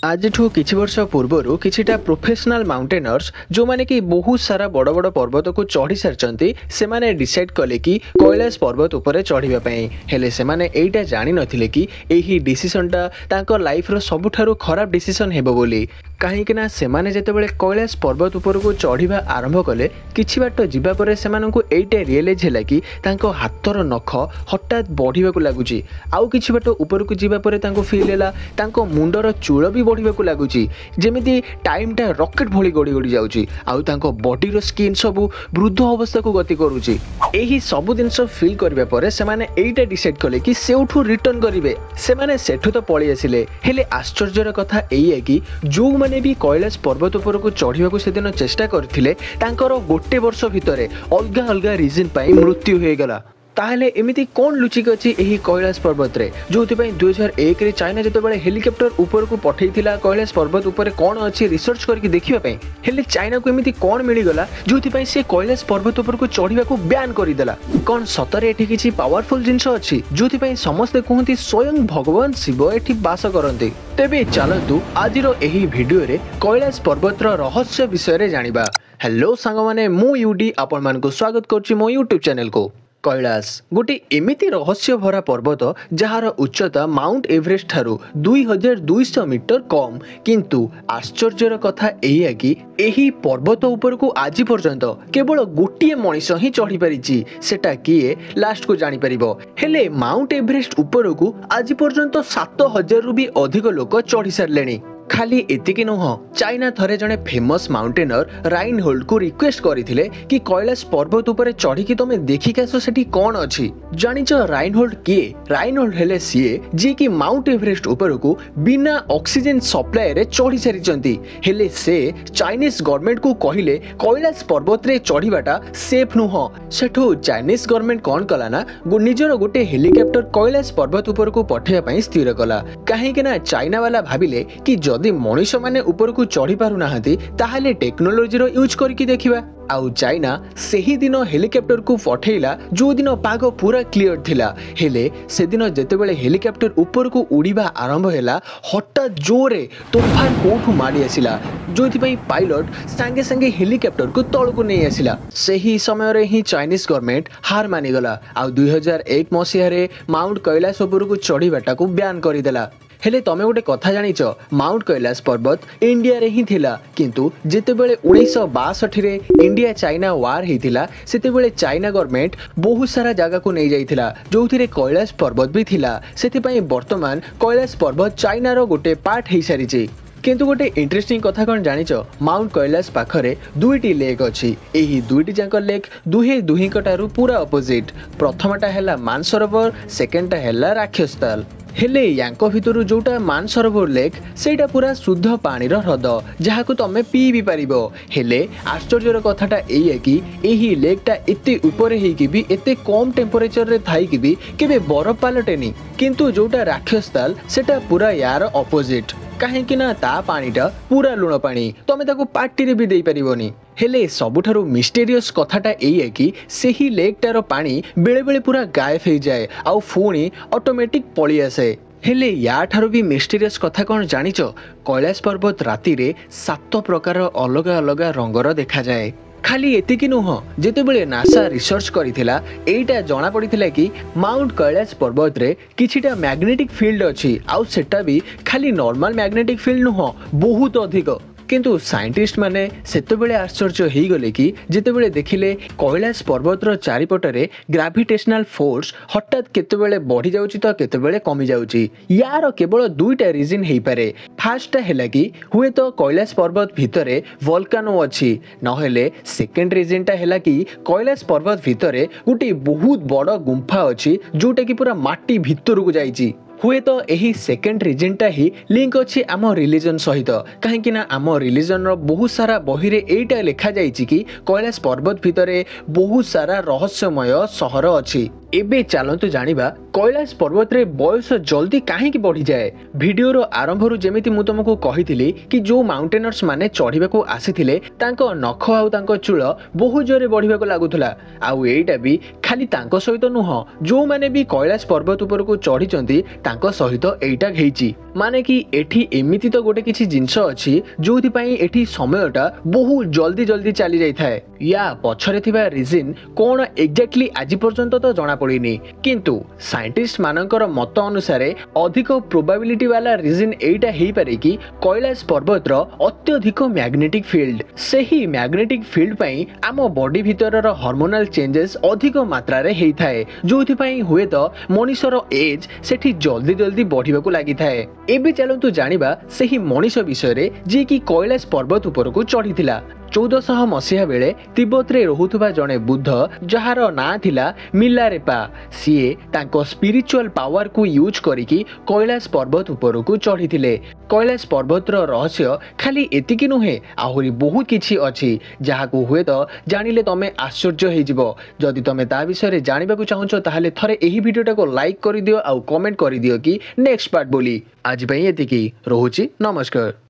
आजिठू किछि वर्ष पूर्वरु किछिटा professional mountaineers जो माने कि बहुत सारा बड़ बड़ पर्वत को चढ़ी सारचंती से माने डिसाइड कले कि कैलाश पर्वत उपरे चढ़िबा पई हेले से माने एइटा जानि नथिले कि एही डिसिजनटा तांको लाइफ रो सबुठारु खराब डिसिजन हेबो बोली कहीं से माने जेतेबेले कैलाश पर्वत उपर को चढ़िबा आरंभ कले किछि बाट जिबा परे सेमानंकु एइटा रियलाइज हैला कि तांको हाथर नख हठात बढ़िबा को लागुची आउ किछि बाट उपर को जिबा परे तांको फील हैला तांको मुंडर चूल भी बढ़िबा को लागुची जेमिति टाइमटा रॉकेट भली गड़ी गड़ी जाउची आउ तांको बॉडी रो स्किन सब वृद्ध अवस्था को गति करूची एही सब जिंस फील करबा परे सेमाने एइटा डिसाइड कले कि सेउठू रिटर्न करिवे सेमाने सेठू तो पळी आसिले हेले आश्चर्यर कथा एई है कि जो माने भी कैलाश पर्वत उपर को चढ़िबा को सेदिन चेष्टा करथिले तांकर गोटे वर्ष भितरे अलगा अलगा रीजन पाई मृत्यु हो गला ताहले एमिति कोन लुचिक अछि एही कैलाश पर्वत रे जोथि पई 2001 रे चाइना जेतेबेले हेलिकॉप्टर ऊपर को पठैथिला कैलाश पर्वत ऊपर कोन अछि रिसर्च करके देखिबा पई हेले चाइना को एमिति कोन मिली गला जोथि पई से कैलाश पर्वत ऊपर को चढ़िबा को बैन करि देला कोन सतरे एठी किछि पावरफुल जिंस अछि जोथि पई समस्त कहंती स्वयं भगवान शिव एठी वास करंती तेबे चलतु आजिरो एही वीडियो रे कैलाश पर्वत रो रहस्य विषय रे जानिबा हेलो सांग माने मु यूडी आपन मान को स्वागत करछि मो यूट्यूब चैनल को कैलाश गोटे एमिति रहस्य भरा पर्वत जार उच्चता माउंट एवरेस्ट ठारू 2200 मीटर कम किंतु आश्चर्यर कथा एही है कि एही पर्वत ऊपर को आज पर्यंत केवल गोटे मनीष ही चढ़ी पारिछि सेटा किए लास्ट को जानि परिबो हेले माउंट एवरेस्ट ऊपर को आज पर्यंत 7000 रु भी अधिक लोक चढ़ी सारलेनी खाली एतिकी नुह चाइना थरे जने फेमस माउंटेनर राइनहोल्ड को रिक्वेस्ट करथिले कि कैलाश पर्वत ऊपर चढ़ी कि तमे देखि केसो सेठी कोन अछि जानिच राइनहोल्ड किए राइनहोल्ड हेले सीए जे कि माउंट एवरेस्ट ऊपर को बिना ऑक्सीजन सप्लाई रे चढ़ी सारिचंती हेले से चाइनीज गवर्नमेंट को कहिले कैलाश पर्वत रे चढ़ीबाटा सेफ नुह सेठो चाइनीज गवर्नमेंट कोन कला ना निजर गोटे हेलिकॉप्टर कैलाश पर्वत ऊपर को पठेया पई स्थिर कला काहे कि ना चाइना वाला भाबिले कि जदि मनीष माने ऊपर को चढ़ी पारु नाहंती ताहले टेक्नोलोजी रो यूज करके देखिबा आउ चाइना सेही दिन हेलिकॉप्टर को पठेला जो दिन पाग पूरा क्लियर थिला हेले से दिन जेतेबेले हेलिकॉप्टर ऊपर को उड़ीबा आरंभ हैला हठात जोरे तूफान कोठू माडी आसिला जोथि पई पायलट संगे संगे हेलिकॉप्टर को तळ को नै आसिला सेही समय रे ही चाइनीज गवर्नमेंट हार मानि गला आउ 2001 मसिया रे माउंट कैलाश ऊपर को चढ़ीबाटा को बैन करि देला हेले तमे गोटे कथा जानिच माउंट कैलाश पर्वत इंडिया रे ही थिला किंतु जेतेबेले 1962 रे इंडिया चाइना वार हेतिला सेतेबेले चाइना गवर्नमेंट बहुत सारा जगह को नै जाइथिला जोथि रे कैलाश पर्वत भी थिला सेति पई वर्तमान कैलाश पर्वत चाइना रो गोटे पार्ट हेइ सारिछि किंतु गोटे इंटरेस्टिंग कथा कौन जानिच माउंट कैलाश पाखरे दुईटी लेक अछि एही दुईटी जाक लेक दुहे दुहीकटारु पूरा अपोजिट प्रथमटा हैला मानसरोवर सेकेंडटा हैला राक्षसताल हेले यांको भितरु जोटा मानसरोवर लेक सेटा पूरा शुद्ध पानी रो ह्रद जहाकु तमे पी भी पारिबो हेले आश्चर्यर कथाटा एई है कि एही लेकटा एते ऊपर हेई कि भी एते कम टेम्परेचर रे थाई कि भी केबे बरफ पालटेनी किंतु जोटा राक्षसताल सेटा पूरा यार अपोजिट काहेकि ना ता पानीटा पूरा लुण पानी तमे ताको पार्टी रे भी देई परिबोनी हेले सबुठारु मिस्टेरियस कथाटा एई है कि सेही लेकटार पानी बेले बेले पूरा गायब हो जाए आउ फुणी ऑटोमेटिक पळी आसे हेले या ठारू भी मिस्टेरियस कथा कौन जानिच कैलाश पर्वत राति रे 7 प्रकार अलग अलग रंगर देखा जाए खाली एतिकी नुह जेतेबेले नासा रिसर्च करिथिला एइटा जाना पड़िथिला कि माउंट कैलाश पर्वत रे किछिटा मैग्नेटिक फील्ड अछि आउ सेटा भी खाली नॉर्मल मैग्नेटिक फील्ड नुह बहुत अधिक किंतु साइंटिस्ट माने सेतेबेले आश्चर्य हेई गले कि जेतेबेले देखिले कैलाश पर्वत रो चारिपटरे ग्रेविटेशनल फोर्स हठात केतेबेले बढ़ी जाउची तो केतेबेले कमी जाउची यार केवल दुईटा रीजन हेई पारे फर्स्ट हैला कि हुए तो कैलाश पर्वत भितरे वोल्कानो अछि नहेले सेकंड रीजनटा हैला कि कैलाश पर्वत भितरे गुटी बहुत बड़ गुंफा अछि जोटा कि पूरा माटी भितर को जाईची हुए तो यही सेकेंड रीजनटा ही लिंक अच्छी आम रिलीजन सहित कहीं ना आम रिलीजन रो बहुत सारा बही रे एइटा लिखा जाइछि कि कैलाश पर्वत भितरे बहुत सारा रहस्यमय सहर अछि एबे चलतु जानिबा कैलाश पर्वत रे बयस जल्दी काहे की बढ़ी जाए वीडियो रो आरंभ रु जेमिति मु तुमको कहिथिली कि जो माउंटेनर्स माने चढ़ीबा को आसीथिले तांको नख आउ तांको चूल बहुत जोरे बढ़ीबा को लागुथला आउ एइटा भी खाली तांको सहित नुह जो माने भी कैलाश पर्वत ऊपर को चढ़ीचंती तांको सहित एइटा हेइची माने कि एठी एमिति तो गोटे किछि जिंस अछि जोथि पई एठी समयटा बहुत जल्दी जल्दी चली जाई थाए या पछरे थिबा रीजन कोन एग्जैक्टली आज पर्यंत तो जणा पड़िनी किंतु साइंटिस्ट मानकर मत अनुसार अधिक प्रोबेबिलिटी वाला रीजन एइटा हेइ पारे कि कैलाश पर्वत रो अत्यधिक मैग्नेटिक फील्ड सेही मैग्नेटिक फील्ड पई आम बॉडी भीतर रो हार्मोनल चेंजेस अधिक मात्रा रे हेइ थाए जोथि पई हुए तो मनुष्यर एज सेठी जल्दी जल्दी बढ़िबा को लागि थाए। एबे चलंतु जानिबा सेही मनुष्य विषय रे जे कि कैलाश पर्वत ऊपर को चढ़ीथिला 1400 मसीहा बेले तिब्बत रे रहुथुबा जणे बुद्ध जहार ना थिला मिलारेपा सीए तांको स्पिरिचुअल पावर को यूज करिकी कैलाश पर्वत ऊपर को चढ़ीथिले। कैलाश पर्वत रो रहस्य खाली एतिकी नुहे आहुरी बहुत किछि अछि जहाको हुए तो जानिले तमे आश्चर्य हे जिवो। जदि तमे ता विषय रे जानिबा को चाहछो ताहाले थरे एही वीडियोटा को लाइक करि दियो आ कमेंट करि दियो कि नेक्स्ट पार्ट बोली। आज पई एतिकी रहुची नमस्कार।